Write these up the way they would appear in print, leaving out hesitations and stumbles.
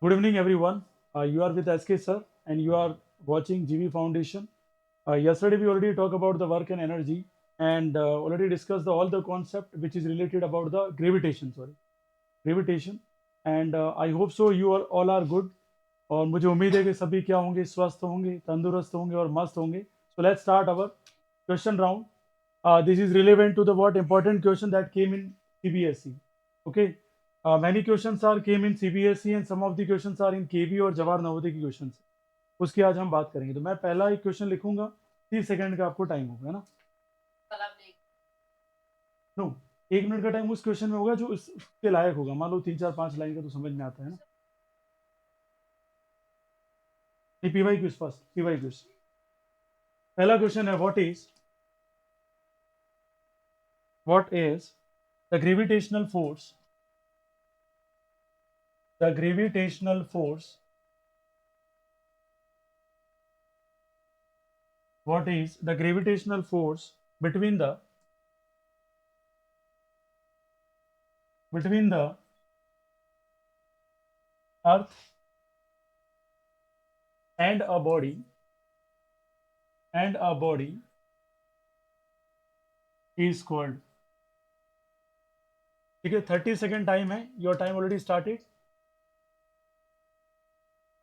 Good evening, everyone. You are with SK sir, and you are watching GV Foundation. Yesterday, we already talked about the work and energy, and already discussed all the concept which is related about the gravitation. Sorry, gravitation. And I hope so. You all are good. और मुझे उम्मीद है कि सभी क्या होंगे, स्वस्थ होंगे, तंदुरुस्त होंगे और मस्त होंगे. So let's start our question round. This is relevant to the what important question that came in CBSE. Okay. Many questions are came in CBSE and some of the questions are in KB और जवाहर नवोदय की questions. उसकी आज हम बात करेंगे. तो मैं पहला एक क्वेश्चन लिखूंगा, 30 सेकंड का आपको टाइम होगा, है ना? नो, 1 मिनट का टाइम उस क्वेश्चन में होगा जो उसके लायक होगा. मान लो 3 4 5 लाइन का तो समझ में आता है ना. PY quiz first, PY quiz. पहला क्वेश्चन है what is the gravitational force, the gravitational force, what is the gravitational force between the earth and a body is called. ठीक है, 30 सेकेंड टाइम है. Your time already started.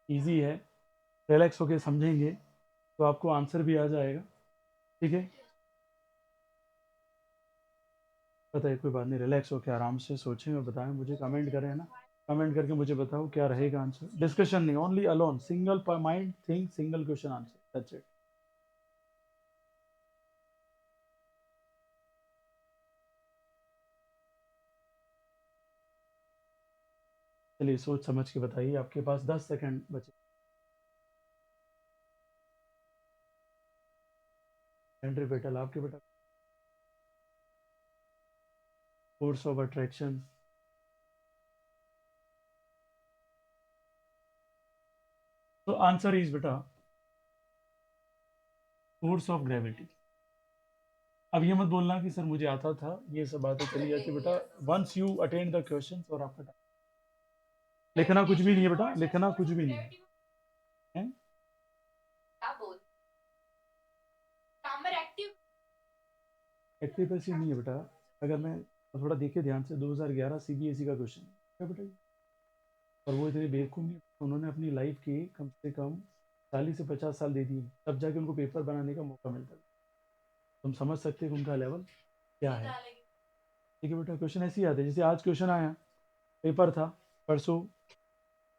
Easy है, relax होके समझेंगे तो आपको आंसर भी आ जाएगा. ठीक है, बताइए, कोई बात नहीं, रिलैक्स होके आराम से सोचें और बताएं. मुझे कमेंट करें ना, कमेंट करके मुझे बताओ क्या रहेगा आंसर. डिस्कशन नहीं, only alone, single mind think, single question answer, that's it. चलिए सोच समझ के बताइए. आपके पास 10 सेकंड बचे. सेंट्रीपिटल आपके बेटा, फोर्स ऑफ अट्रैक्शन. तो आंसर इज बेटा फोर्स ऑफ ग्रेविटी. अब ये मत बोलना कि सर मुझे आता था, ये सब बातें चली जाती बेटा. Once you attend the question और आपका टाइम. लिखना कुछ भी नहीं है बेटा, लिखना कुछ भी नहीं है, है? एक्टिव नहीं है बेटा. अगर मैं थोड़ा देखे ध्यान से, 2011 सीबीएसई का क्वेश्चन है बेटा ये. और वो इतने बेवकूफ़ नहीं, उन्होंने अपनी लाइफ के कम से कम 40 से 50 साल दे दिए, तब जाके उनको पेपर बनाने का मौका मिलता है. तुम समझ सकते हो कि उनका लेवल क्या है. ठीक है बेटा, क्वेश्चन ऐसे ही आते हैं जैसे आज क्वेश्चन आया. पेपर था परसों,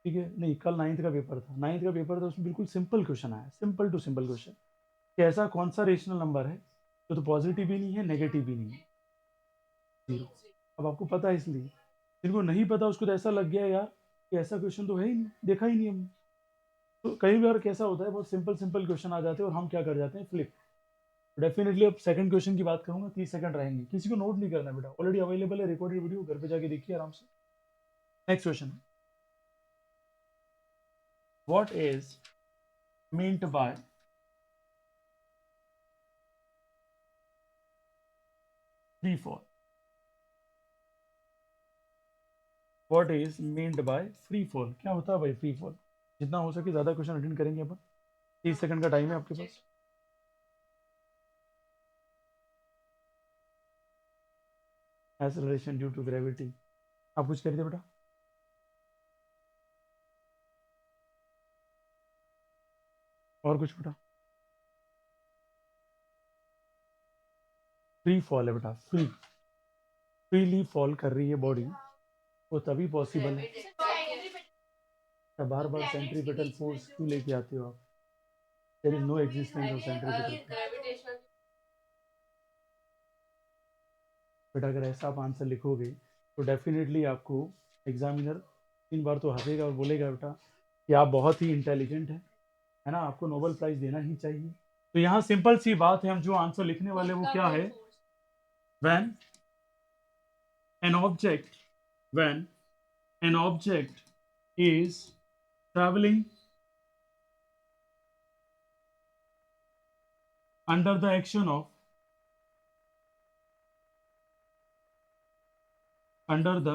ठीक है, नहीं कल 9th का पेपर था. 9th का पेपर था, उसमें बिल्कुल सिंपल क्वेश्चन आया, सिंपल टू सिंपल क्वेश्चन कि ऐसा कौन सा रेशनल नंबर है जो तो पॉजिटिव भी नहीं है, नेगेटिव भी नहीं है, जीरो. अब आपको पता है, इसलिए जिनको नहीं पता उसको तो ऐसा लग गया यार कि ऐसा क्वेश्चन तो है ही नहीं, देखा ही नहीं हमने. तो कई बार कैसा होता है, बहुत सिंपल सिंपल क्वेश्चन आ जाते हैं और हम क्या कर जाते हैं, फ्लिप. डेफिनेटली अब सेकंड क्वेश्चन की बात करूंगा, 30 सेकंड रहेंगे. किसी को नोट नहीं करना बेटा, ऑलरेडी अवेलेबल है रिकॉर्डेड वीडियो, घर पे जाके देखिए आराम से. Next question, what is meant by free fall. What is meant by free fall, क्या होता है भाई फ्री फॉल. जितना हो सके ज़्यादा क्वेश्चन अटेंड करेंगे अपन. 30 सेकंड का टाइम है आपके पास. Acceleration due to gravity. आप कुछ कह रहे थे बेटा? और कुछ बेटा? फ्री फॉल है बेटा, फ्रीली फॉल कर रही है बॉडी, वो तभी पॉसिबल है. तो बार बार सेंट्रीपिटल फोर्स क्यों लेके आते हो आप? There is no existence of centripetal force. बेटा अगर ऐसा आप आंसर लिखोगे तो डेफिनेटली आपको एग्जामिनर 3 बार तो हंसेगा और बोलेगा बेटा कि आप बहुत ही इंटेलिजेंट हैं, है ना, आपको नोबेल प्राइज देना ही चाहिए. तो यहाँ सिंपल सी बात है, हम जो आंसर लिखने वाले वो क्या है. When an object when an object is traveling under the action of under the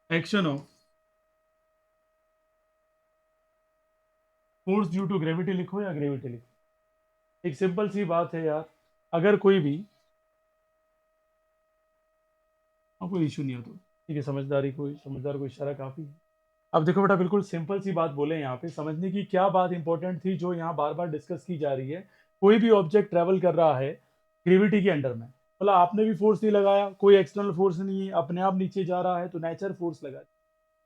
action of force due to gravity लिखो या ग्रेविटी लिखो? एक सिंपल सी बात है यार, अगर कोई भी कोई इशू नहीं हो तो ठीक है, समझदार को इशारा काफी है। अब देखो बेटा, बिल्कुल सिंपल सी बात बोले यहाँ पे, समझने की क्या बात इंपॉर्टेंट थी जो यहाँ बार बार डिस्कस की जा रही है। कोई भी ऑब्जेक्ट ट्रेवल कर रहा है ग्रेविटी के अंडर में, मतलब आपने भी फोर्स नहीं लगाया, कोई एक्सटर्नल फोर्स नहीं है, अपने आप नीचे जा रहा है, तो नेचर फोर्स लगा रही है।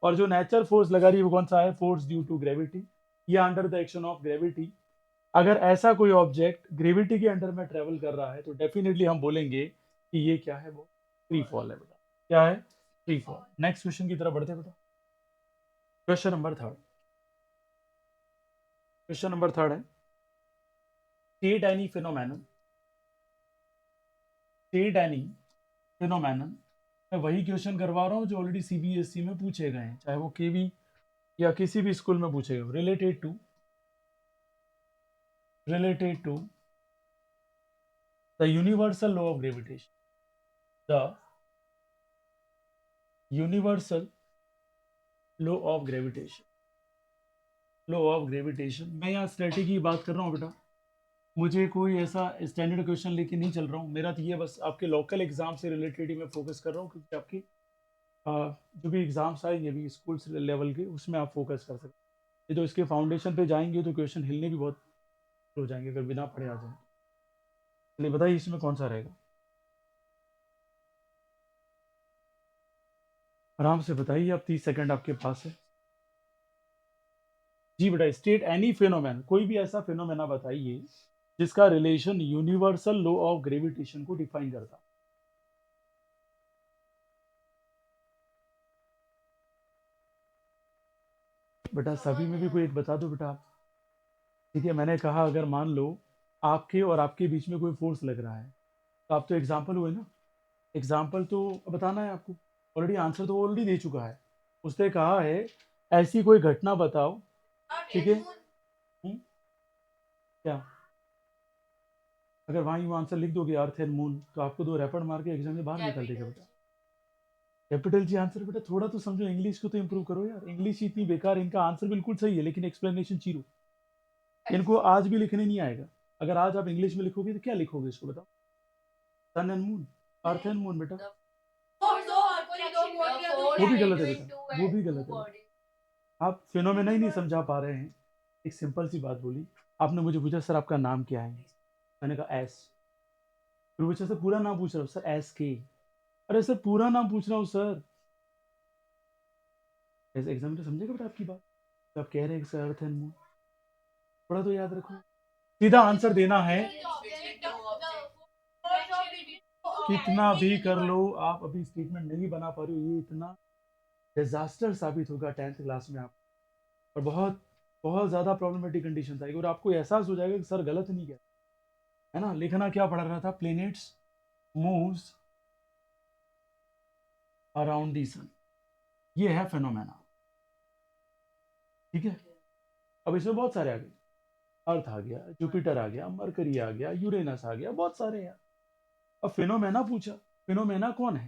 और जो नेचर फोर्स लगा रही है वो कौन सा है? फोर्स ड्यू टू ग्रेविटी या under the action of gravity. अगर ऐसा कोई ऑब्जेक्ट ग्रेविटी के अंडर में ट्रेवल कर रहा है तो डेफिनेटली हम बोलेंगे कि ये क्या है, वो फ्री फॉल है बेटा। क्या है? Free fall. नेक्स्ट क्वेश्चन की तरफ बढ़ते हैं बेटा। Question number third. Question number third है, state any phenomenon. State any phenomenon. मैं वही क्वेश्चन करवा रहा हूँ जो ऑलरेडी सीबीएसई में पूछे गए हैं, चाहे वो केवी या किसी भी स्कूल में पूछे गए। Related to the universal law of gravitation. The universal law of gravitation. Law of gravitation. मैं यहाँ स्ट्रेटजी की बात कर रहा हूँ बेटा, मुझे कोई ऐसा स्टैंडर्ड क्वेश्चन लेके नहीं चल रहा हूँ। मेरा तो ये बस आपके लोकल एग्जाम से रिलेटेड ही मैं फोकस कर रहा हूँ, क्योंकि आपकी जो भी एग्जाम्स आएंगे अभी स्कूल लेवल के, उसमें आप फोकस कर सकते हैं। ये तो इसके फाउंडेशन पे जाएंगे तो क्वेश्चन हिलने भी बहुत हो जाएंगे अगर बिना पढ़े आ जाए। चलिए बताइए इसमें कौन सा रहेगा, आराम से बताइए आप, 30 सेकंड आपके पास है। जी बेटा, स्टेट एनी फिनोमेना, कोई भी ऐसा फिनोमेना बताइए जिसका relation universal law of gravitation को डिफाइन करता। बेटा सभी में भी कोई एक बता दो बेटा। ठीक है, मैंने कहा अगर मान लो आपके और आपके बीच में कोई फोर्स लग रहा है, तो आप तो एग्जाम्पल हुए ना, एग्जाम्पल तो बताना है आपको। ऑलरेडी आंसर तो ऑलरेडी दे चुका है, उसने कहा है ऐसी कोई घटना बताओ। ठीक है, क्या अगर वहां यू आंसर लिख दोगे अर्थ एंड मून, तो आपको 2 रैपट मार के एग्जाम में बाहर निकाल देगा बेटा। कैपिटल जी आंसर बेटा, थोड़ा तो समझो, इंग्लिश को तो इंप्रूव करो यार। इंग्लिश इतनी बेकार, इनका आंसर बिल्कुल सही है लेकिन एक्सप्लेनेशन जीरो। इनको आज भी लिखने नहीं आएगा। अगर आज आप इंग्लिश में लिखोगे तो क्या लिखोगे इसको बताओ? Sun and moon, earth and moon बेटा। वो भी गलत है बेटा, वो भी गलत है बेटा। आप फिनोमेना ही नहीं समझा पा रहे हैं। एक सिंपल सी बात बोली, आपने मुझे पूछा सर आपका नाम क्या है, मैंने कहा एस। फिर पूछा सर पूरा नाम पूछ रहा हूँ, सर एस के। अरे सर पूरा नाम पूछ रहा हूँ सर। ऐसे एग्जाम में समझेगा बेटा आपकी बात, तो आप कह रहे हैं सर अर्थ एंड मून, थोड़ा तो याद रखो। सीधा आंसर देना है, कितना भी कर लो आप अभी स्टेटमेंट नहीं बना पा रहे हो, ये इतना डिजास्टर साबित होगा 10th क्लास में आप। और बहुत बहुत ज़्यादा प्रॉब्लमेटिक कंडीशन आएगी और आपको एहसास हो जाएगा कि सर गलत नहीं किया है ना। लिखना क्या पड़ रहा था? प्लेनेट्स मूव्स अराउंड दी सन, ये है फेनोमेना। ठीक है, अब इसमें बहुत सारे आ गए, अर्थ आ गया, जुपिटर आ गया, मरकरी आ गया, यूरेनस आ गया, बहुत सारे हैं। अब फिनोमेना पूछा, फिनोमेना कौन है,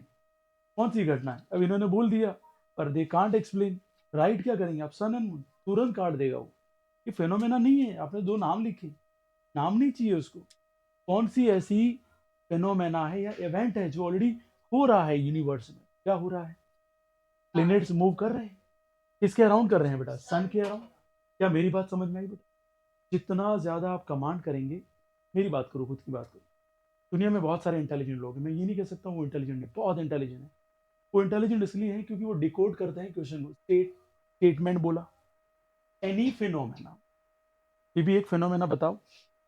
कौन सी घटना है? अब इन्होंने बोल दिया पर दे कांट एक्सप्लेन। राइट क्या करेंगे आप? सन एंड मून, तुरंत काट देगा वो। ये फिनोमेना नहीं है, आपने 2 नाम लिखे, नाम नहीं चाहिए उसको। कौन सी ऐसी फिनोमेना है या इवेंट है जो ऑलरेडी हो रहा है यूनिवर्स में? क्या हो रहा है? प्लेनेट्स मूव कर रहे हैं, किसके अराउंड कर रहे हैं बेटा? सन के अराउंड। क्या मेरी बात समझ में आई बेटा? जितना ज्यादा आप कमांड करेंगे, मेरी बात करो, खुद की बात करो। दुनिया में बहुत सारे इंटेलिजेंट लोग हैं, मैं ये नहीं कह सकता वो इंटेलिजेंट नहीं, बहुत इंटेलिजेंट है। वो इंटेलिजेंट इसलिए है क्योंकि वो डिकोड करते हैं क्वेश्चन को। स्टेटमेंट बोला, एनी फिनोमेना, ये भी एक फिनोमेना बताओ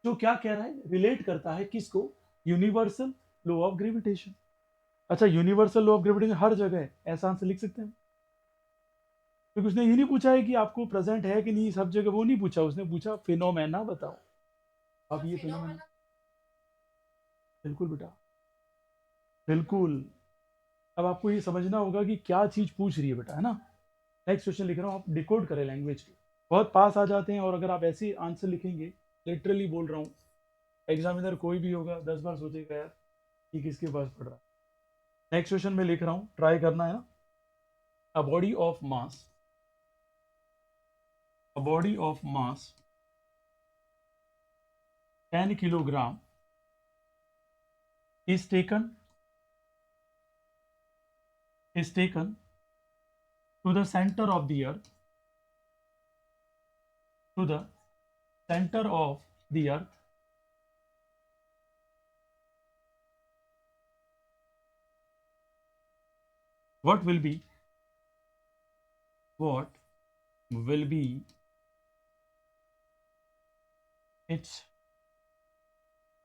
जो क्या कह रहा है, रिलेट करता है किसको? Universal law of gravitation. अच्छा, यूनिवर्सल लॉ ऑफ ग्रेविटेशन हर जगह है, ऐसा आंसर लिख सकते हैं? क्योंकि उसने ये नहीं पूछा है कि आपको प्रेजेंट है कि नहीं सब जगह, वो नहीं पूछा, उसने पूछा फिनोमेना बताओ। अब ये फिनोमेना, बिल्कुल बेटा, बिल्कुल। अब आपको ये समझना होगा कि क्या चीज पूछ रही है बेटा, है ना। नेक्स्ट क्वेश्चन लिख रहा हूँ, आप डिकोड करें लैंग्वेज के, बहुत पास आ जाते हैं। और अगर आप ऐसे आंसर लिखेंगे, लिटरली बोल रहा हूँ, एग्जामिनर कोई भी होगा 10 बार सोचेगा यार कि किसके पास पढ़ रहा है। नेक्स्ट क्वेश्चन में लिख रहा हूँ, ट्राई करना है ना। A body of mass, a body of mass 10 kilogram is taken to the center of the earth, to the center of the earth, what will be its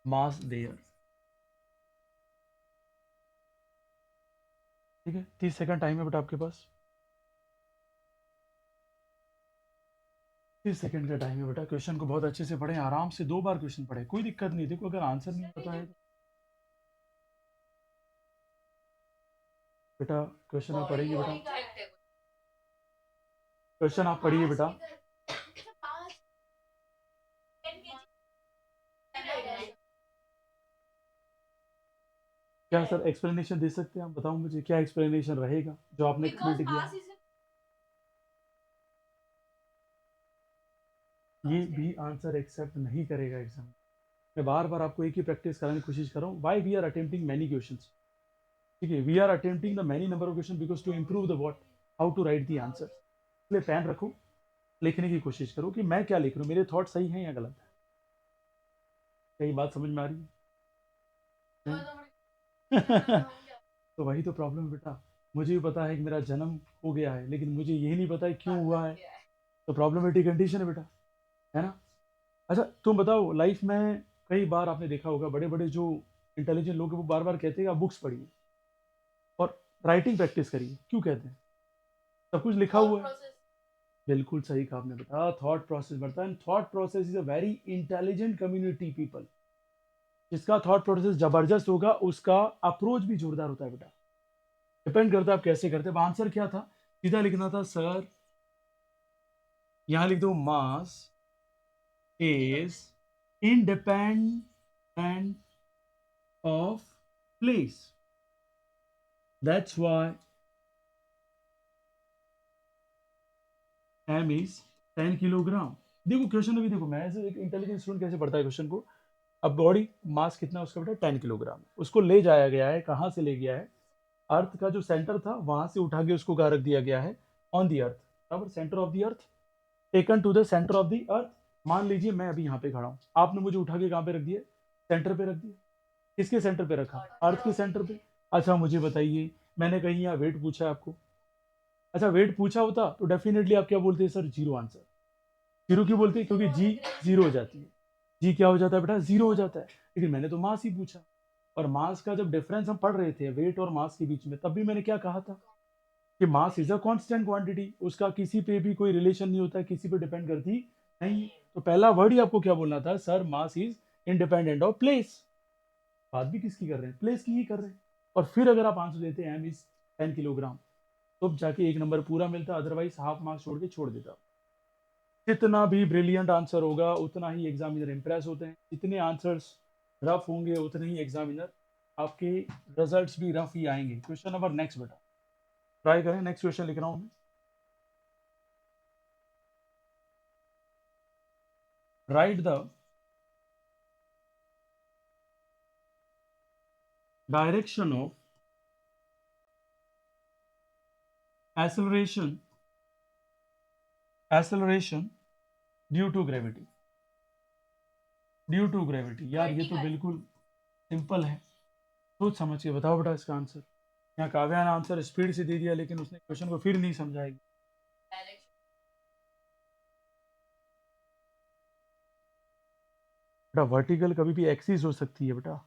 mass there? ठीक है, 30 second time है बेटा आपके पास। 30 second का time है बेटा। Question को बहुत अच्छे से पढ़ें, आराम से 2 बार क्वेश्चन पढ़ें, कोई दिक्कत नहीं। देखो अगर आंसर नहीं पता है बेटा, क्वेश्चन आप पढ़िए बेटा, क्वेश्चन आप पढ़िए बेटा। क्या सर एक्सप्लेनेशन दे सकते हैं आप? बताओ मुझे क्या एक्सप्लेनेशन रहेगा जो आपने कमेंट किया। ये भी आंसर एक्सेप्ट नहीं करेगा एग्जाम। मैं बार बार आपको एक ही प्रैक्टिस कराने की कोशिश कर रहा हूँ। Why we are attempting many questions, ठीक है, we are attempting the many number of question because to improve the what, how to write the answer. इसलिए पेन रखो, लिखने की कोशिश करो कि मैं क्या लिख रहा हूँ, मेरे थॉट सही हैं या गलत है। कई बात समझ में आ रही है? तो वही तो प्रॉब्लम है बेटा। मुझे भी पता है कि मेरा जन्म हो गया है, लेकिन मुझे यही नहीं पता है क्यों हुआ है। तो प्रॉब्लमेटिक कंडीशन है बेटा, है ना। अच्छा तुम बताओ, लाइफ में कई बार आपने देखा होगा बड़े बड़े जो इंटेलिजेंट लोग हैं वो बार बार कहते हैं आप बुक्स पढ़िए और राइटिंग प्रैक्टिस करिए। क्यों कहते हैं? सब कुछ लिखा हुआ है। बिल्कुल सही कहा आपने बेटा, थॉट प्रोसेस बढ़ता है। Thought process is a very intelligent community people. जिसका थॉट प्रोसेस जबरदस्त होगा उसका अप्रोच भी जोरदार होता है बेटा। डिपेंड करता है आप कैसे करते हैं। आंसर क्या था? सीधा लिखना था सर, यहां लिख दो mass is independent of place, that's why m is 10 kilogram. देखो क्वेश्चन अभी देखो, मैं ऐसे एक इंटेलिजेंट स्टूडेंट कैसे पढ़ता है क्वेश्चन को। अब बॉडी मास कितना है उसका बेटा? 10 किलोग्राम। उसको ले जाया गया है, कहाँ से ले गया है? अर्थ का जो सेंटर था वहां से उठा के उसको कहाँ रख दिया गया है? ऑन दी अर्थ, बराबर, centre of the earth, taken to the centre of the earth. मान लीजिए मैं अभी यहाँ पे खड़ा हूँ, आपने मुझे उठा के कहाँ पे रख दिया? सेंटर पे रख दिया। किसके सेंटर पे रखा? अर्थ के सेंटर पे। अच्छा मुझे बताइए, मैंने कहीं यहाँ वेट पूछा है आपको? अच्छा वेट पूछा होता तो डेफिनेटली आप क्या बोलते हैं? Sir zero answer. जीरो क्यों बोलते हैं? क्योंकि जी जीरो हो जाती है। जी क्या हो जाता है बेटा? जीरो हो जाता है। लेकिन मैंने तो मास ही पूछा, और मास का जब डिफरेंस हम पढ़ रहे थे वेट और मास के बीच में, तब भी मैंने क्या कहा था कि mass is a constant quantity, उसका किसी पे भी कोई रिलेशन नहीं होता, किसी पे डिपेंड करती नहीं। तो पहला वर्ड ही आपको क्या बोलना था? Sir mass is independent of place. बात भी किसकी कर रहे हैं? प्लेस की ही कर रहे हैं। और फिर अगर आप आंसर देते हैं एम इज 10 किलोग्राम, तो जाके एक नंबर पूरा मिलता, अदरवाइज हाफ मार्क्स छोड़ के छोड़ देता। जितना भी ब्रिलियंट आंसर होगा उतना ही एग्जामिनर इंप्रेस होते हैं, जितने आंसर्स रफ होंगे उतने ही एग्जामिनर आपके रिजल्ट्स भी रफ ही आएंगे। क्वेश्चन नंबर नेक्स्ट बेटा, ट्राई करें। नेक्स्ट क्वेश्चन लिख रहा हूं मैं। Write the direction of acceleration due to gravity. Due to gravity, यार ये तो बिल्कुल सिंपल है, सोच समझ के बताओ बेटा इसका आंसर। यहाँ काव्या ने आंसर स्पीड से दे दिया, लेकिन उसने क्वेश्चन को फिर नहीं समझाएगी। बेटा वर्टिकल कभी भी एक्सिस हो सकती है बेटा।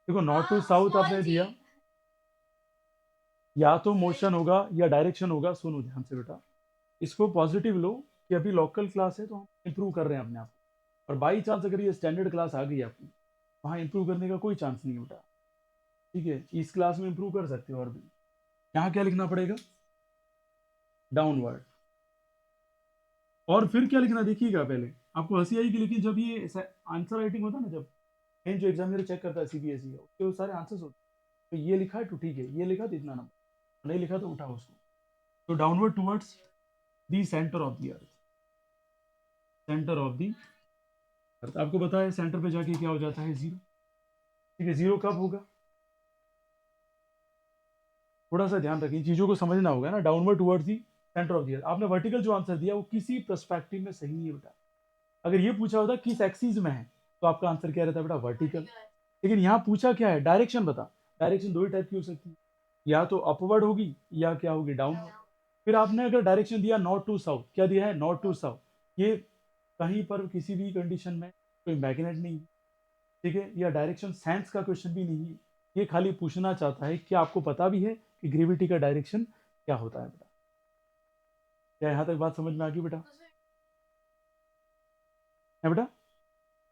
देखो नॉर्थ टू साउथ आपने दिया, या तो मोशन होगा या डायरेक्शन होगा। सुनो ध्यान से बेटा, इसको पॉजिटिव लो कि अभी लोकल क्लास है तो हम इंप्रूव कर रहे हैं अपने आप को। और बाई चांस अगर ये स्टैंडर्ड क्लास आ गई आपकी, वहाँ इंप्रूव करने का कोई चांस नहीं है बेटा। ठीक है, इस क्लास में इंप्रूव कर सकते हो। और भी यहाँ क्या लिखना पड़ेगा? डाउनवर्ड। और फिर क्या लिखना देखिएगा, पहले आपको हंसी आएगी, लेकिन जब ये आंसर राइटिंग होता है ना, जब मेन जो एग्जामिनर चेक करता है सीबीएसई का, उसके वो सारे आंसर्स होते हैं। तो ये लिखा है तो ठीक है, ये लिखा तो इतना नंबर, नहीं लिखा तो उठाओ उसको। तो downward towards the centre of the earth, centre of the earth. आपको पता है सेंटर पे जाके क्या हो जाता है, जीरो। ठीक है, जीरो कब होगा, थोड़ा सा ध्यान रखिए, चीजों को समझना होगा ना। Downward towards the centre of the अर्थ, आपने वर्टिकल जो आंसर दिया वो किसी पर्सपेक्टिव में सही नहीं बेटा। अगर ये पूछा होता किस एक्सिस में है, तो आपका आंसर क्या रहता बेटा, वर्टिकल। लेकिन यहाँ पूछा क्या है, डायरेक्शन बता। डायरेक्शन दो ही टाइप की हो सकती है, या तो अपवर्ड होगी या क्या होगी, डाउनवर्ड। फिर आपने अगर डायरेक्शन दिया नॉर्थ टू साउथ, क्या दिया है, नॉर्थ टू साउथ, ये कहीं पर किसी भी कंडीशन में कोई मैग्नेट नहीं है, ठीक है, या डायरेक्शन सेंस का क्वेश्चन भी नहीं है। ये खाली पूछना चाहता है कि आपको पता भी है कि ग्रेविटी का डायरेक्शन क्या होता है बेटा। क्या यहाँ तक बात समझ में आ गई बेटा, है बेटा।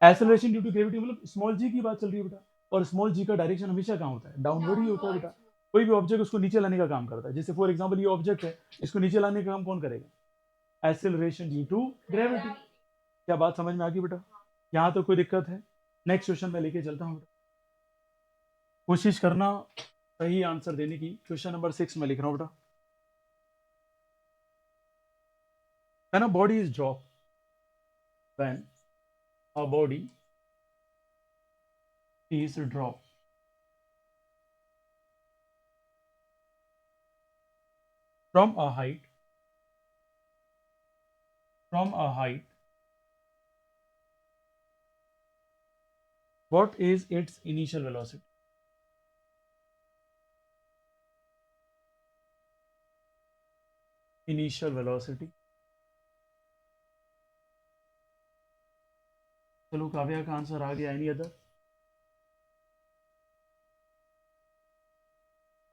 एक्सेलरेशन ड्यू टू ग्रेविटी मतलब स्मॉल जी की बात चल रही है बेटा, और स्मॉल जी का डायरेक्शन हमेशा कहाँ होता है, डाउनवर्ड ही होता है बेटा। कोई भी ऑब्जेक्ट उसको नीचे लाने का काम करता है, जैसे फॉर एग्जांपल ये ऑब्जेक्ट है, इसको नीचे लाने का काम कौन करेगा, एक्सेलरेशन ड्यू टू ग्रेविटी। क्या बात समझ में आ गई बेटा, यहाँ तो कोई दिक्कत है। नेक्स्ट क्वेश्चन मैं लेके चलता हूँ बेटा, कोशिश करना सही आंसर देने की। क्वेश्चन नंबर 6 में लिख रहा हूँ बेटा, है ना, body is drop when a body is drop from a height, from a height, what is its initial velocity, initial velocity। चलो काव्या का आंसर आ गया, एनी अदर।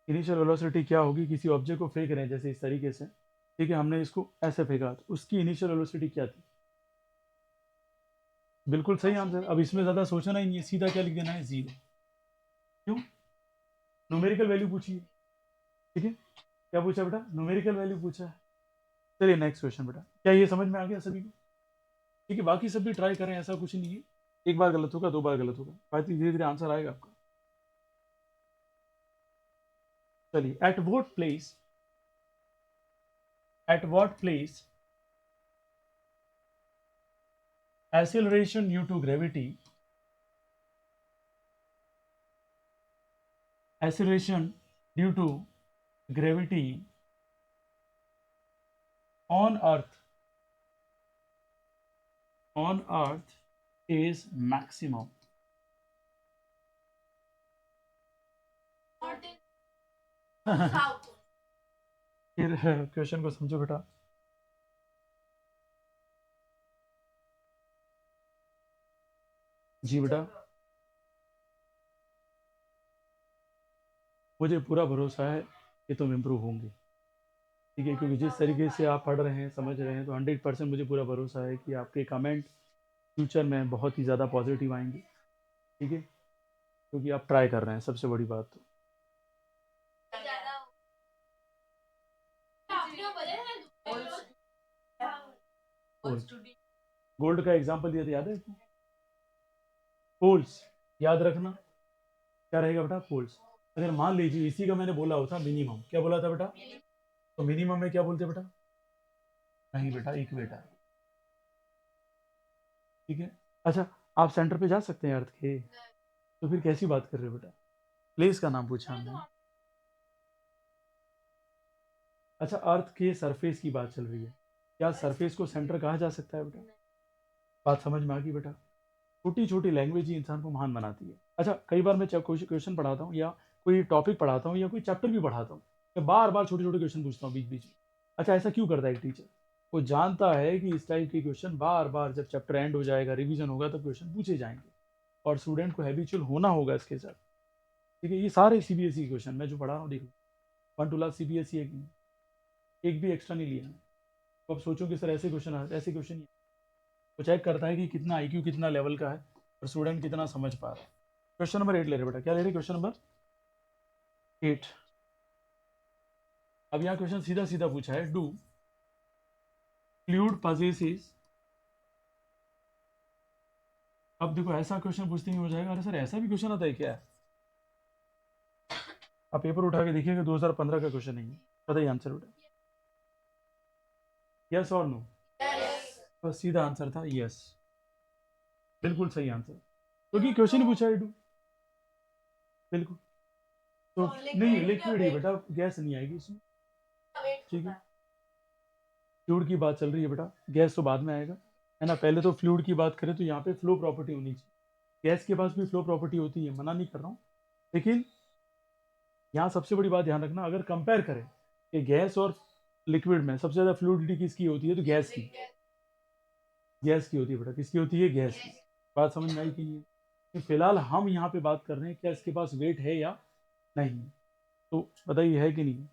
इनिशियल वेलोसिटी क्या होगी, किसी ऑब्जेक्ट को फेंक रहे हैं जैसे इस तरीके से, ठीक है, हमने इसको ऐसे फेंका, तो उसकी इनिशियल वेलोसिटी क्या थी, बिल्कुल सही आंसर। अब इसमें ज्यादा सोचना ही नहीं है, सीधा क्या लिख देना है, जीरो। क्यों, न्यूमेरिकल वैल्यू पूछी है, ठीक है, क्या पूछा बेटा, न्यूमेरिकल वैल्यू पूछा है। चलिए नेक्स्ट क्वेश्चन बेटा, क्या ये समझ में आ गया सभी को, ठीक है, बाकी सब भी ट्राई करें, ऐसा कुछ नहीं है, एक बार गलत होगा, दो बार गलत होगा, बाकी धीरे धीरे आंसर आएगा आपका। चलिए, at what place acceleration due to gravity, acceleration due to gravity on earth is maximum। फिर क्वेश्चन को समझो बेटा, जी बेटा, मुझे पूरा भरोसा है कि तुम इम्प्रूव होंगे, ठीक है, क्योंकि जिस तरीके से आप पढ़ रहे हैं, समझ रहे हैं, तो 100% मुझे पूरा भरोसा है कि आपके कमेंट फ्यूचर में बहुत ही ज़्यादा पॉजिटिव आएंगे, ठीक है, क्योंकि आप ट्राई कर रहे हैं, सबसे बड़ी बात तो। गोल्ड का एग्जाम्पल दिया था, याद है, पोल्स, याद रखना, क्या रहेगा बेटा, पोल्स। अगर मान लीजिए इसी का मैंने बोला होता मिनिमम, क्या बोला था बेटा, तो मिनिमम में क्या बोलते बेटा, नहीं बेटा, इक्वेटर, ठीक है। अच्छा, आप सेंटर पे जा सकते हैं अर्थ के, तो फिर कैसी बात कर रहे हो बेटा, प्लेस का नाम पूछा हमने। अच्छा, अर्थ के सरफेस की बात चल रही है, क्या सरफेस को सेंटर कहा जा सकता है बेटा, बात समझ में आ गई बेटा। छोटी छोटी लैंग्वेज ही इंसान को महान बनाती है। अच्छा, कई बार मैं कोई क्वेश्चन पढ़ाता हूँ या कोई टॉपिक पढ़ाता हूँ या कोई चैप्टर भी पढ़ाता हूँ, मैं बार बार छोटे छोटे क्वेश्चन पूछता हूँ बीच बीच में। अच्छा, ऐसा क्यों करता है एक टीचर, वो जानता है कि इस टाइप के क्वेश्चन बार बार जब चैप्टर एंड हो जाएगा, रिवीजन होगा, तब क्वेश्चन पूछे जाएंगे और स्टूडेंट को हैबिचुअल होना होगा इसके साथ, ठीक है। ये सारे सीबीएसई क्वेश्चन मैं जो पढ़ा रहा हूँ, देखो 1 to लास्ट सीबीएसई एक भी एक्स्ट्रा नहीं लिया है। तो अब सोचो कि सर ऐसे क्वेश्चन, ऐसे क्वेश्चन ही वो चेक करता है कि कितना आईक्यू कितना लेवल का है और स्टूडेंट कितना समझ पा रहा है। क्वेश्चन नंबर 8 ले रहे बेटा, क्या ले रहे, क्वेश्चन नंबर 8। अब यहाँ क्वेश्चन सीधा सीधा पूछा है, डू फ्लूइड possesses अब देखो ऐसा क्वेश्चन पूछते ही हो जाएगा, अरे सर ऐसा भी क्वेश्चन आता है क्या? आप पेपर उठा के देखिएगा, 2015 का क्वेश्चन नहीं है। बताइए आंसर बेटा, यस और नो? बस सीधा आंसर था यस, बिल्कुल सही आंसर, क्योंकि क्वेश्चन ही पूछा है टू, बिल्कुल। तो नहीं लिक्विड ही बेटा, गैस नहीं आएगी इसमें, ठीक है। फ्लूइड की बात चल रही है बेटा, गैस तो बाद में आएगा, है ना। पहले तो फ्लूइड की बात करें तो यहाँ पे फ्लो प्रॉपर्टी होनी चाहिए, गैस के पास भी फ्लो प्रॉपर्टी होती है, मना नहीं कर रहा हूँ, लेकिन यहाँ सबसे बड़ी बात ध्यान रखना, अगर कंपेयर करें कि गैस और लिक्विड में सबसे ज़्यादा फ्लूइडिटी किसकी होती है, तो गैस की, गैस की होती है बेटा, किसकी होती है, गैस की। बात समझ में आई कि नहीं? तो फिलहाल हम यहाँ पे बात कर रहे हैं क्या इसके पास वेट है या नहीं, तो बताइए है कि नहीं।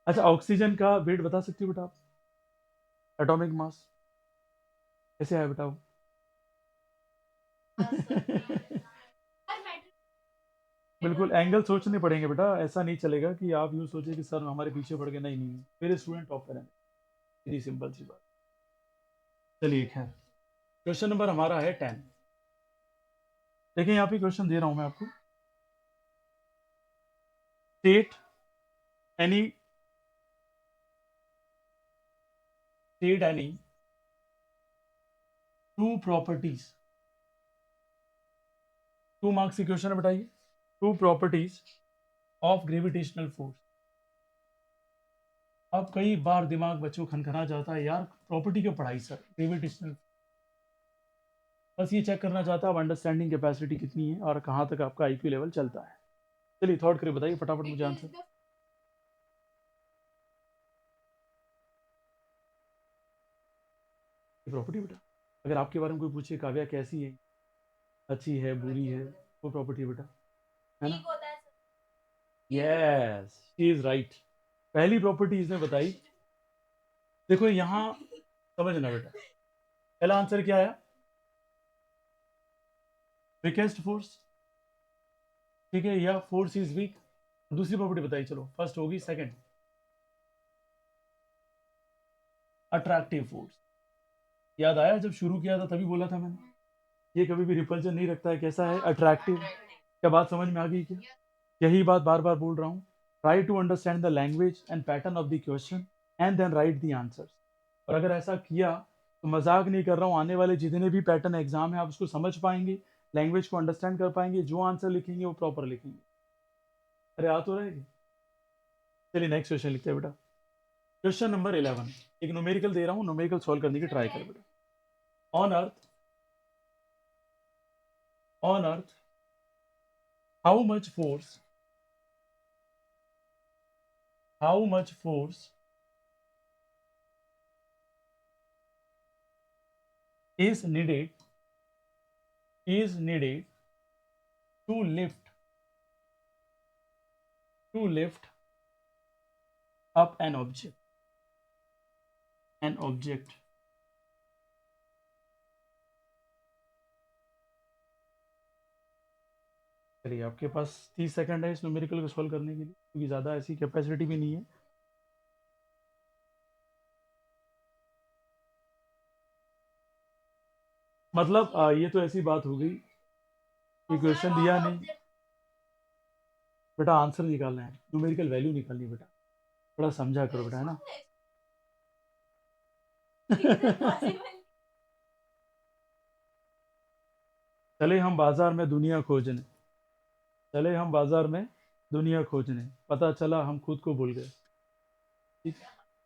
अच्छा, ऑक्सीजन का वेट बता सकते हो बेटा आप, एटॉमिक मास कैसे है बताओ? बिल्कुल एंगल सोचने पड़ेंगे बेटा, ऐसा नहीं चलेगा कि आप यूँ सोचे कि सर हमारे पीछे पड़ गए, नहीं नहीं, मेरे स्टूडेंट टॉप करें, इतनी सिंपल सी बात। चलिए खैर, क्वेश्चन नंबर हमारा है 10। देखिए यहाँ पे क्वेश्चन दे रहा हूँ मैं आपको, state any, state any two properties, 2 marks की क्वेश्चन है, बताइए two properties of gravitational force. अब कई बार दिमाग बच्चों खनखना जाता है, यार प्रॉपर्टी क्यों पढ़ाई सर, ग्रेविटेशनल, बस ये चेक करना चाहता है अब अंडरस्टैंडिंग कैपेसिटी कितनी है और कहाँ तक आपका आईक्यू लेवल चलता है। चलिए थॉट करके बताइए फटाफट मुझे आंसर। प्रॉपर्टी बेटा, अगर आपके बारे में कोई पूछे काव्या कैसी है, अच्छी है बुरी है, वो प्रॉपर्टी बेटा, है ना। यस शी इज राइट, पहली प्रॉपर्टी इसने बताई। देखो यहाँ समझना बेटा, पहला आंसर क्या आया, वीकेस्ट फोर्स, ठीक है, या फोर्स इज वीक। दूसरी प्रॉपर्टी बताई, चलो फर्स्ट होगी, सेकंड अट्रैक्टिव फोर्स। याद आया जब शुरू किया था तभी बोला था मैंने, ये कभी भी रिपल्जन नहीं रखता है, कैसा है, अट्रैक्टिव। क्या बात समझ में आ गई क्या? यही बात बार बार बोल रहा हूँ, try to understand the language and pattern of the question and then write the answer. और अगर ऐसा किया तो मजाक नहीं कर रहा हूँ, आने वाले जितने भी पैटर्न एग्जाम है आप उसको समझ पाएंगे, लैंग्वेज को अंडरस्टैंड कर पाएंगे, जो आंसर लिखेंगे वो प्रॉपर लिखेंगे। अरे आ तो रहेगी। चलिए नेक्स्ट क्वेश्चन लिखते हैं बेटा, क्वेश्चन नंबर 11, एक न्यूमेरिकल दे रहा हूँ, न्यूमेरिकल सॉल्व करने की ट्राई कर बेटा। On earth, on earth how much force, how much force is needed, is needed to lift, to lift up an object, an object। चलिए आपके पास 30 सेकंड है इस न्यूमेरिकल को सॉल्व करने के लिए, क्योंकि ज़्यादा ऐसी कैपेसिटी भी नहीं है। मतलब ये तो ऐसी बात हो गई कि क्वेश्चन दिया नहीं, बेटा आंसर निकालना है, न्यूमेरिकल वैल्यू निकालनी है बेटा, थोड़ा समझा करो बेटा, है ना। चले हम बाजार में दुनिया खोजने, चले हम बाजार में दुनिया खोजने, पता चला हम खुद को भूल गए, ठीक,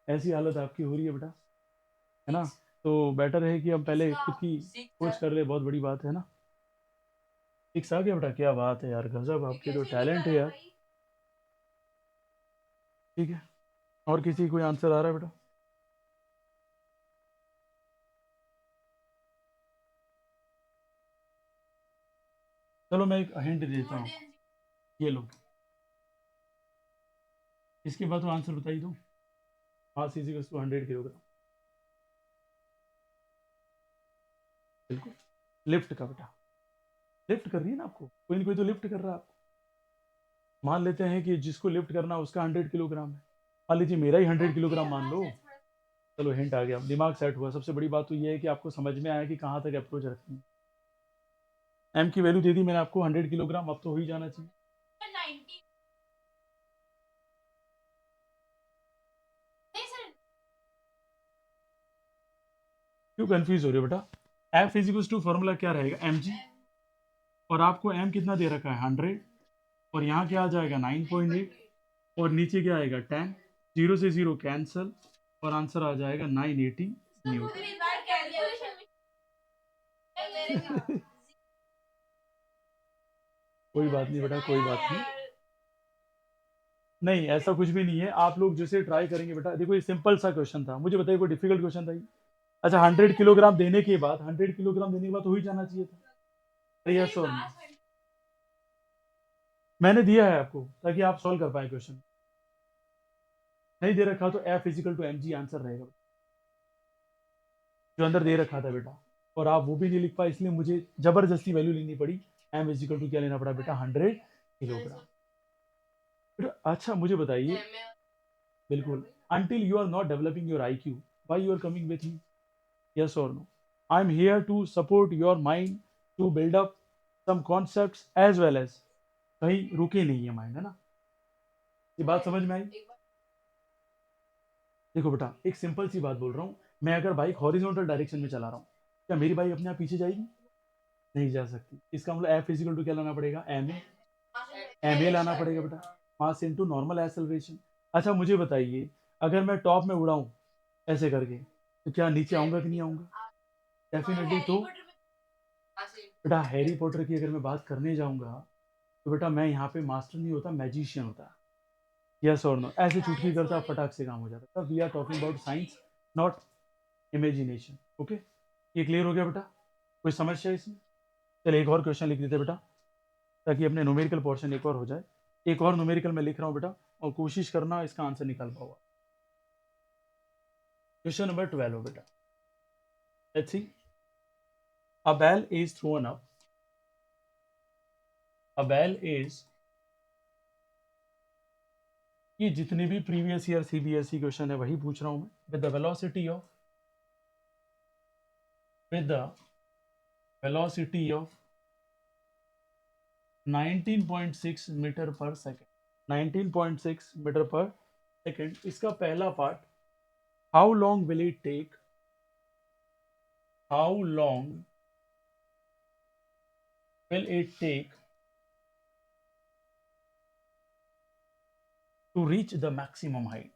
ऐसी हालत आपकी हो रही है बेटा, है ना। तो बेटर है कि हम पहले खुद की खोज कर ले, बहुत बड़ी बात है ना। ठीक सा गया बेटा, क्या बात है यार, गजब आपके तो टैलेंट है यार, ठीक है। और किसी कोई आंसर आ रहा है बेटा? चलो मैं एक हिंट देता हूँ, ये लो, इसके बाद तो आंसर बताइए दो। Mass is equals to 100 kilogram, बिल्कुल, लिफ्ट का बेटा, लिफ्ट कर रही है ना आपको, कोई ना कोई तो लिफ्ट कर रहा है आपको। मान लेते हैं कि जिसको लिफ्ट करना है उसका 100 किलोग्राम है, मान लीजिए मेरा ही 100 किलोग्राम मान लो, चलो हिंट आ गया, दिमाग सेट हुआ। सबसे बड़ी बात तो ये है कि आपको समझ में आया कि कहाँ तक अप्रोच रखनी है। एम की वैल्यू दे दी मैंने आपको 100 किलोग्राम, अब तो हो ही जाना चाहिए। क्यों कंफ्यूज हो रहे हो बेटा? एफ इजिकल्स टू फॉर्मूला क्या रहेगा, एम जी, और आपको एम कितना दे रखा है 100, और यहाँ क्या आ जाएगा 9.8, और नीचे क्या आएगा 10, 0 से 0 कैंसल, और आंसर आ जाएगा 980 न्यूटन। कोई बात नहीं बेटा, कोई बात नहीं। नहीं ऐसा कुछ भी नहीं है, आप लोग जैसे ट्राई करेंगे बेटा। देखो ये सिंपल सा क्वेश्चन था, मुझे बताइए कोई डिफिकल्ट क्वेश्चन था ये? अच्छा 100 किलोग्राम देने के बाद, 100 किलोग्राम देने के बाद तो हो ही जाना चाहिए था। यस और नो? मैंने दिया है आपको ताकि आप सॉल्व कर पाए क्वेश्चन। नहीं दे रखा तो F is equal to m g answer रहेगा जो अंदर दे रखा था बेटा, और आप वो भी नहीं लिख पाए, इसलिए मुझे जबरदस्ती वैल्यू लेनी पड़ी। एम इजिकल टू क्या लेना पड़ा बेटा, 100 किलोग्राम। बेटा अच्छा मुझे बताइए, बिल्कुल, until you are not developing your IQ, why you are coming with me? Yes or no? I am here to support your mind to build up some concepts as well as, कहीं रुके नहीं है mind, है ना? ये बात समझ में आई? देखो बेटा एक सिंपल सी बात बोल रहा हूँ, मैं अगर बाइक हॉरिजॉन्टल डायरेक्शन में चला रहा हूँ, क्या मेरी बाइक अपने आप पीछे जाएगी? नहीं जा सकती। इसका मतलब एफ इजिकल टू क्या लाना पड़ेगा, एम ए लाना पड़ेगा बेटा, मास इनटू नॉर्मल एक्सेलरेशन। अच्छा मुझे बताइए, अगर मैं टॉप में उड़ाऊं ऐसे करके, तो क्या नीचे आऊंगा कि नहीं आऊंगा? डेफिनेटली। तो बेटा हैरी पॉटर की अगर मैं बात करने जाऊंगा, तो बेटा मैं यहाँ पे मास्टर नहीं होता, मैजिशियन होता। यस और नो? ऐसे चुटकी करता फटाक से काम हो जाता। We are talking about science, not imagination. Okay, ये क्लियर हो गया बेटा? कोई समस्या इसमें? चलिए एक और क्वेश्चन लिख देते बेटा, ताकि अपने न्यूमेरिकल पोर्शन एक और हो जाए। एक और न्यूमेरिकल मैं लिख रहा हूँ बेटा, और कोशिश करना इसका आंसर निकाल पाओ। क्वेश्चन नंबर 12 हो बेटा। Let's see, a bell is thrown up, a bell is, ये जितने भी प्रीवियस ईयर सीबीएसई क्वेश्चन है वही पूछ रहा हूं मैं, with the velocity of, with the velocity of 19.6 meter per second, 19.6 meter per second. इसका पहला part, how long will it take, how long will it take to reach the maximum height,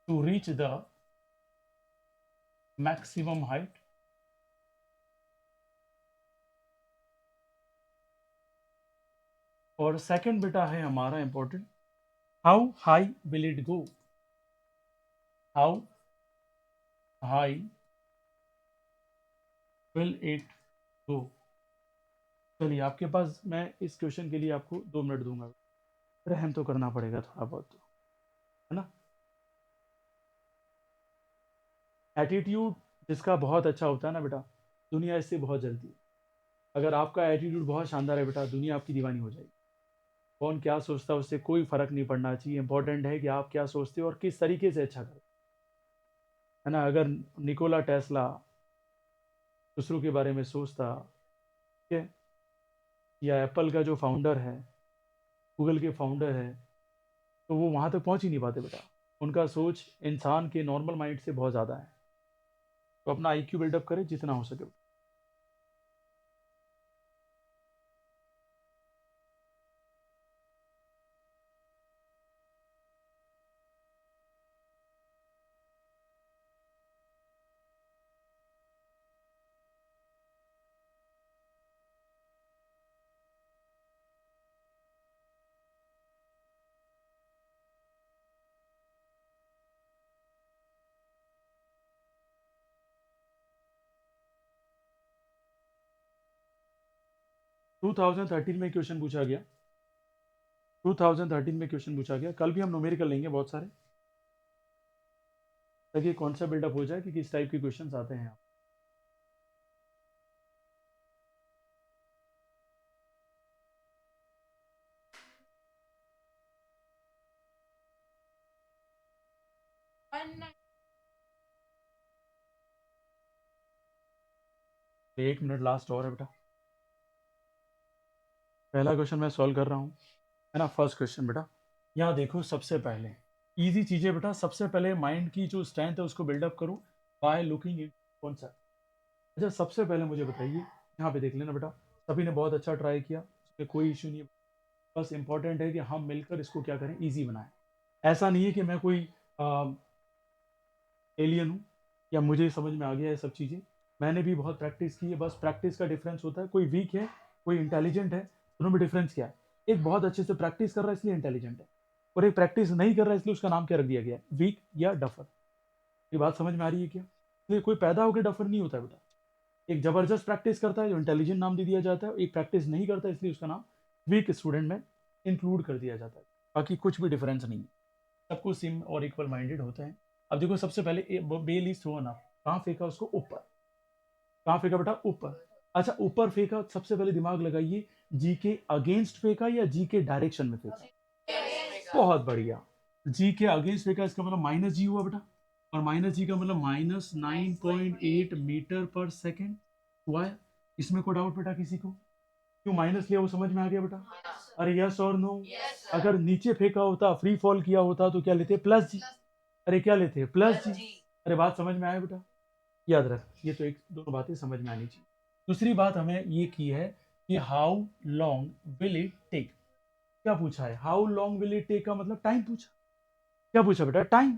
to reach the maximum height. और second बेटा है हमारा important, how high will it go, how high will it go. चलिए आपके पास, मैं इस question के लिए आपको 2 मिनट दूंगा, रहम तो करना पड़ेगा थोड़ा बहुत तो, है ना? एटीट्यूड जिसका बहुत अच्छा होता है ना बेटा, दुनिया इससे बहुत जलती है। अगर आपका एटीट्यूड बहुत शानदार है बेटा, दुनिया आपकी दीवानी हो जाएगी। कौन क्या सोचता है उससे कोई फर्क नहीं पड़ना चाहिए, इंपॉर्टेंट है कि आप क्या सोचते हो और किस तरीके से अच्छा करें, है ना? अगर निकोला टेस्ला दूसरों के बारे में सोचता, ठीक है, या एप्पल का जो फाउंडर है, गूगल के फाउंडर है, तो वो वहाँ तक पहुँच ही नहीं पाते बेटा। उनका सोच इंसान के नॉर्मल माइंड से बहुत ज़्यादा है। तो अपना आईक्यू बिल्डअप करें जितना हो सके। 2013 में क्वेश्चन पूछा गया, 2013 में क्वेश्चन पूछा गया। कल भी हम न्यूमेरिकल लेंगे बहुत सारे, ताकि कॉन्सेप्ट बिल्डअप हो जाए कि किस टाइप के क्वेश्चन आते हैं। एक मिनट लास्ट और है बेटा। पहला क्वेश्चन मैं सॉल्व कर रहा हूँ, है ना। फर्स्ट क्वेश्चन बेटा, यहाँ देखो सबसे पहले इजी चीजें बेटा। सबसे पहले माइंड की जो स्ट्रेंथ है उसको बिल्डअप करो बाय लुकिंग इन कॉन्सेप्ट। अच्छा, सबसे पहले मुझे बताइए, यहाँ पे देख लेना बेटा, सभी ने बहुत अच्छा ट्राई किया, उसमें कोई इशू नहीं है। बस इंपॉर्टेंट है कि हम मिलकर इसको क्या करें, इजी बनाएं। ऐसा नहीं है कि मैं कोई एलियन हूँ या मुझे समझ में आ गया है सब चीज़ें। मैंने भी बहुत प्रैक्टिस की है, बस प्रैक्टिस का डिफरेंस होता है। कोई वीक है, कोई इंटेलिजेंट है, दोनों में डिफरेंस क्या है? एक बहुत अच्छे से प्रैक्टिस कर रहा है इसलिए इंटेलिजेंट है, और एक प्रैक्टिस नहीं कर रहा है इसलिए उसका नाम क्या रख दिया गया है, वीक या डफर। ये बात समझ में आ रही है क्या? इसलिए कोई पैदा होकर डफर नहीं होता है बेटा। एक जबरदस्त प्रैक्टिस करता है जो इंटेलिजेंट नाम दे दिया जाता है, एक प्रैक्टिस नहीं करता इसलिए उसका नाम वीक स्टूडेंट में इंक्लूड कर दिया जाता है। बाकी कुछ भी डिफरेंस नहीं है, सबको सेम और इक्वल माइंडेड होते हैं। अब देखो सबसे पहले बेल इज थ्रोन अप, कहाँ फेंका उसको? ऊपर। कहाँ फेंका बेटा? ऊपर। अच्छा, ऊपर फेंका, सबसे पहले दिमाग लगाइए, जी के अगेंस्ट फेंका या जी के डायरेक्शन में फेंका? बहुत बढ़िया, जी के अगेंस्ट फेंका, इसका मतलब माइनस जी हुआ बेटा, और माइनस जी का मतलब -9.8 मीटर पर सेकेंड हुआ है। इसमें कोई डाउट बेटा किसी को? क्यों माइनस लिया वो समझ में आ गया बेटा? अरे यस और नो? अगर नीचे फेंका होता, फ्री फॉल किया होता, तो क्या लेते? प्लस जी। अरे क्या लेते? प्लस जी। अरे बात समझ में आया बेटा? याद रख, ये तो एक दोनों बातें समझ में आनी चाहिए। दूसरी बात हमें ये की है कि how long will it take. क्या पूछा है? How long will it take का मतलब टाइम पूछा। क्या पूछा बेटा? टाइम।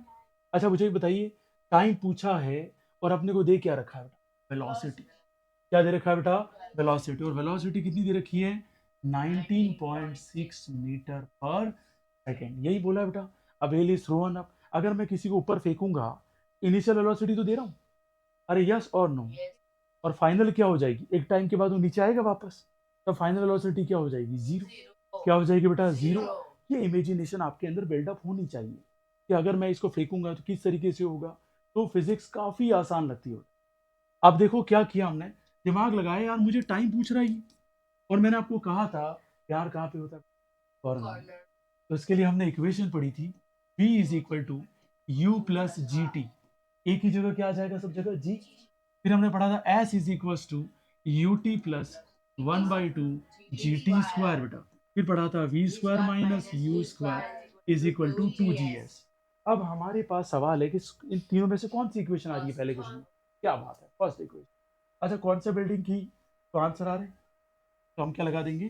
अच्छा मुझे बताइए, टाइम पूछा है और अपने को दे क्या रखा है बेटा? वेलोसिटी। क्या दे रखा है बेटा? वेलोसिटी। और वेलोसिटी कितनी दे रखी है? 19.6 मीटर पर सेकेंड, यही बोला है बेटा। अब एल इज थ्रोन अप, अगर मैं किसी को ऊपर फेंकूंगा, इनिशियल वेलोसिटी तो दे रहा हूँ, अरे यस और नो? और फाइनल क्या हो जाएगी? एक टाइम के बाद वो नीचे आएगा वापस, तो फाइनल वेलोसिटी क्या हो जाएगी? जीरो। क्या हो जाएगी बेटा? जीरो। ये इमेजिनेशन आपके अंदर बिल्डअप होनी चाहिए कि अगर मैं इसको फेंकूंगा तो किस तरीके से होगा। तो फिजिक्स काफी आसान लगती है। अब देखो क्या किया हमने, दिमाग लगाया यार, मुझे टाइम पूछ रहा है, और मैंने आपको कहा था प्यार कहाँ पे होता है? कॉर्नर। तो इसके लिए हमने इक्वेशन पढ़ी थी, v is equal to u plus g t. एक ही जगह क्या आ जाएगा? सब जगह जी। फिर हमने पढ़ा था s is equal to u t plus 1/2 g t square बेटा। फिर पढ़ा था v square minus u square is equal to 2gs। अब हमारे पास सवाल है कि इन तीनों में से कौन सी इक्वेशन आ रही है पहले क्वेश्चन में? क्या बात है, फर्स्ट इक्वेशन। अच्छा, कौन सा बिल्डिंग की तो आंसर आ रहे हैं, तो हम क्या लगा देंगे?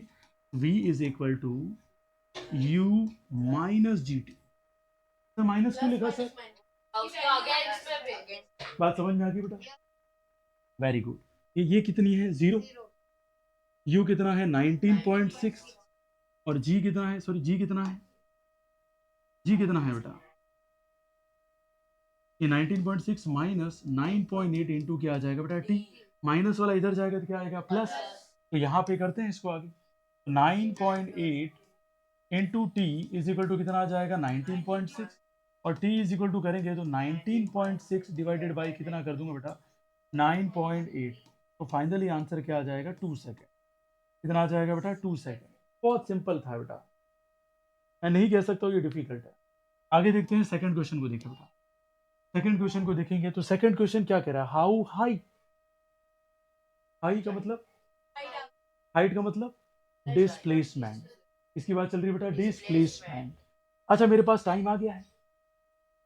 v is equal to u minus g t. Sir minus क्यों लिखा सर? बात समझ में आ गई बेटा? Very good. ये कितनी है? जीरो। यू कितना है? 19.6। और जी कितना है? सॉरी, जी कितना है? जी कितना है बेटा? ये 19.6 माइनस 9.8 इंटू क्या आ जाएगा बेटा? टी। माइनस वाला इधर जाएगा तो क्या आएगा? प्लस। तो यहाँ पे करते हैं इसको आगे, 9.8 into t is equal to कितना आ जाएगा? 19.6। और टी इज इक्वल टू करेंगे तो 19.6 डिवाइडेड बाई कितना कर दूंगा बेटा? 9.8। तो फाइनली आंसर क्या आ जाएगा? 2 सेकेंड। कितना आ जाएगा बेटा? 2 सेकेंड। बहुत सिंपल था बेटा, मैं नहीं कह सकता ये डिफिकल्ट है। आगे देखते हैं, सेकंड क्वेश्चन को देखें बेटा। सेकंड क्वेश्चन को देखेंगे तो सेकंड क्वेश्चन क्या कह रहा है? How high. हाई का मतलब, हाइट का मतलब डिस्प्लेसमेंट। इसकी बात चल रही है बेटा, डिस्प्लेसमेंट। अच्छा मेरे पास टाइम आ गया है,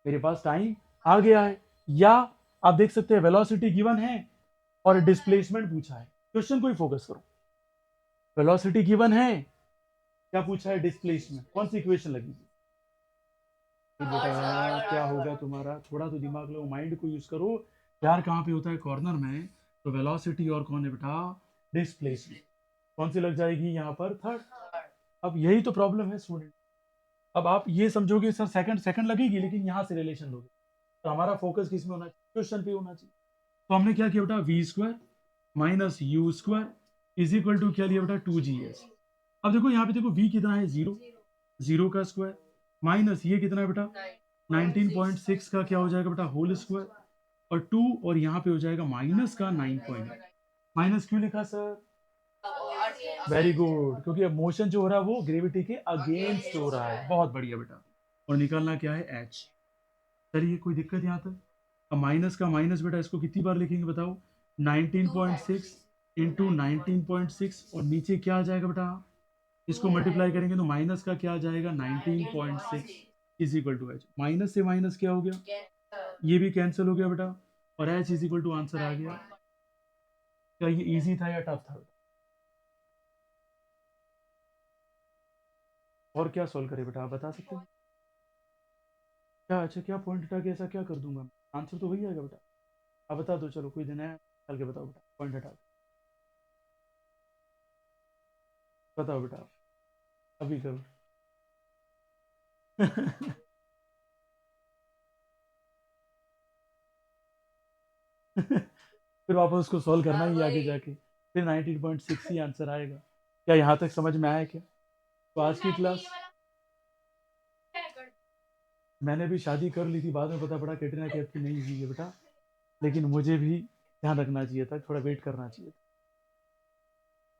मेरे पास टाइम आ गया है, या आप देख सकते हैं वेलोसिटी गिवन है और डिस्प्लेसमेंट पूछा है। क्वेश्चन को ही फोकस करो, वेलोसिटी गिवन है, क्या पूछा है? डिस्प्लेसमेंट। कौन सी इक्वेशन लगेगी? बेटा क्या होगा तुम्हारा? थोड़ा तो दिमाग लो, माइंड को यूज करो। प्यार कहाँ पे होता है? कॉर्नर में। तो वेलोसिटी और कौन है बेटा? डिस्प्लेसमेंट। कौन सी लग जाएगी यहाँ पर? थर्ड। अब यही तो प्रॉब्लम है स्टूडेंट। अब आप ये समझोगे सर सेकंड सेकंड लगेगी, लेकिन यहाँ से रिलेशन लोगे, तो हमारा फोकस किस में होना चाहिए? क्वेश्चन पे होना चाहिए। तो हमने क्या किया बेटा? V square minus u square is equal to क्या लिया बेटा? 2gs। अब देखो यहाँ पे देखो, v कितना है? जीरो। जीरो का स्क्वायर माइनस ये कितना है बेटा? 19.6 का क्या हो जाएगा बेटा? होल स्क्वायर, और 2, और यहाँ पे हो जाएगा माइनस का 9.8। माइनस क्यों लिखा सर? वेरी गुड, क्योंकि अब मोशन जो हो रहा है वो ग्रेविटी के अगेंस्ट हो रहा है। बहुत बढ़िया बेटा। और निकालना क्या है? एच। चलिए कोई दिक्कत यहाँ तक? अब माइनस का माइनस बेटा इसको कितनी बार लिखेंगे बताओ? 19.6 इंटू 19.6 और नीचे क्या आ जाएगा बेटा? इसको मल्टीप्लाई करेंगे तो माइनस का क्या आ जाएगा? 19.6 is equal to h. Minus से माइनस क्या हो गया? ये भी कैंसिल हो गया बेटा और H is equal to answer आ गया। क्या ये इजी था या टफ था? और क्या सॉल्व करे बेटा, आप बता सकते हो क्या? अच्छा क्या पॉइंट हटा के ऐसा क्या कर दूंगा? आंसर तो वही आएगा बेटा। आप बता दो, चलो कोई दिन है चल के बताओ बेटा, पॉइंट हटा के बताओ बेटा, अभी करो। फिर वापस उसको सॉल्व करना ही आगे जाके, फिर 19.6 ही आंसर आएगा। क्या यहाँ तक समझ में आया क्या? तो आज की क्लास मैंने भी शादी कर ली थी, बाद में पता पड़ा कैटरीना कैफ की नहीं हुई है बेटा, लेकिन मुझे भी ध्यान रखना चाहिए था, थोड़ा वेट करना चाहिए था।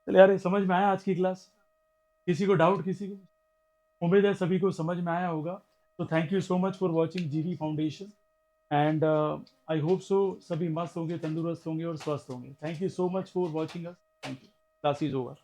चलिए यार, ये समझ में आया आज की क्लास? किसी को डाउट, किसी को? उम्मीद है सभी को समझ में आया होगा। तो thank you so much for watching GV Foundation and I hope so सभी मस्त होंगे, तंदुरुस्त होंगे और स्वस्थ होंगे। Thank you so much for watching us. Thank you. Class is over.